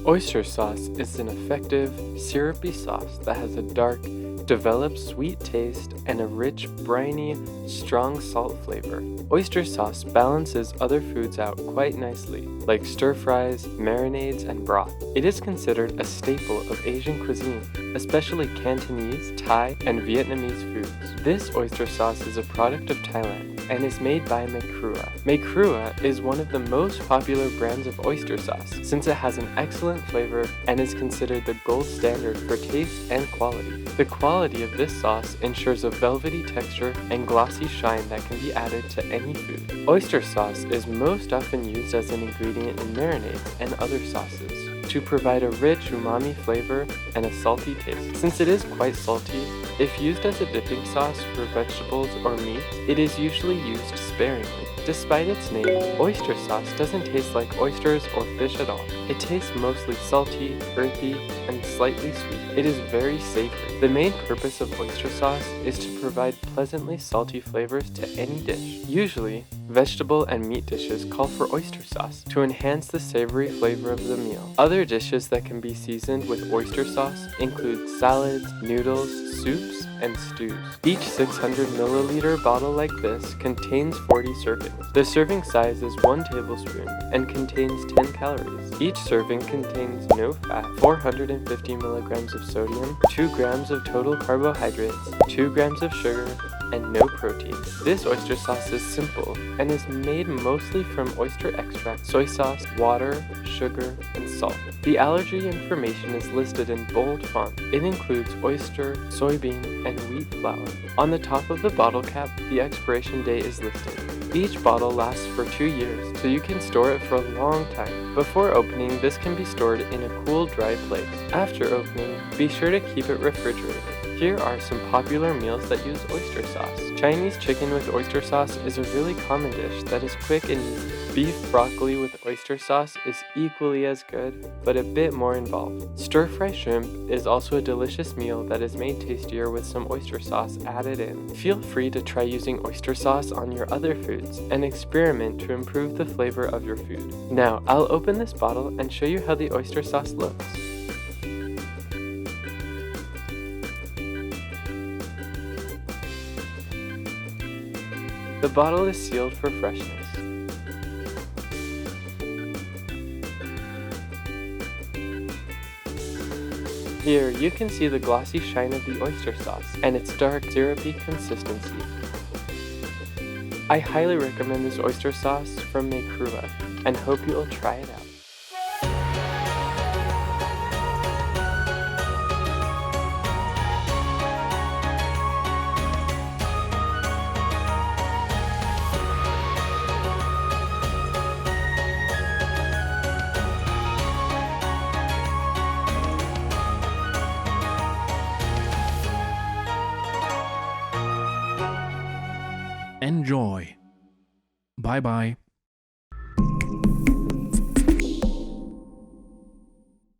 Oyster sauce is an effective, syrupy sauce that has a dark, developed sweet taste and a rich, briny, strong salt flavor. Oyster sauce balances other foods out quite nicely, like stir-fries, marinades, and broth. It is considered a staple of Asian cuisine, especially Cantonese, Thai, and Vietnamese foods. This oyster sauce is a product of Thailand and is made by Maekrua. Maekrua is one of the most popular brands of oyster sauce since it has an excellent flavor and is considered the gold standard for taste and quality. The quality of this sauce ensures a velvety texture and glossy shine that can be added to any food. Oyster sauce is most often used as an ingredient in marinades and other sauces to provide a rich umami flavor and a salty taste. Since it is quite salty, if used as a dipping sauce for vegetables or meat, it is usually used sparingly. Despite its name, oyster sauce doesn't taste like oysters or fish at all. It tastes mostly salty, earthy, and slightly sweet. It is very savory. The main purpose of oyster sauce is to provide pleasantly salty flavors to any dish. Usually, vegetable and meat dishes call for oyster sauce to enhance the savory flavor of the meal. Other dishes that can be seasoned with oyster sauce include salads, noodles, soups, and stews. Each 600 milliliter bottle like this contains 40 servings. The serving size is 1 tablespoon and contains 10 calories. Each serving contains no fat, 450 milligrams of sodium, 2 grams of total carbohydrates, 2 grams of sugar, and no protein. This oyster sauce is simple and is made mostly from oyster extract, soy sauce, water, sugar, and salt. The allergy information is listed in bold font. It includes oyster, soybean, and wheat flour. On the top of the bottle cap, the expiration date is listed. Each bottle lasts for 2 years, so you can store it for a long time. Before opening, this can be stored in a cool, dry place. After opening, be sure to keep it refrigerated. Here are some popular meals that use oyster sauce. Chinese chicken with oyster sauce is a really common dish that is quick and easy. Beef broccoli with oyster sauce is equally as good, but a bit more involved. Stir-fry shrimp is also a delicious meal that is made tastier with some oyster sauce added in. Feel free to try using oyster sauce on your other foods and experiment to improve the flavor of your food. Now, I'll open this bottle and show you how the oyster sauce looks. The bottle is sealed for freshness. Here, you can see the glossy shine of the oyster sauce and its dark, syrupy consistency. I highly recommend this oyster sauce from Maekrua and hope you'll try it out. Enjoy. Bye bye.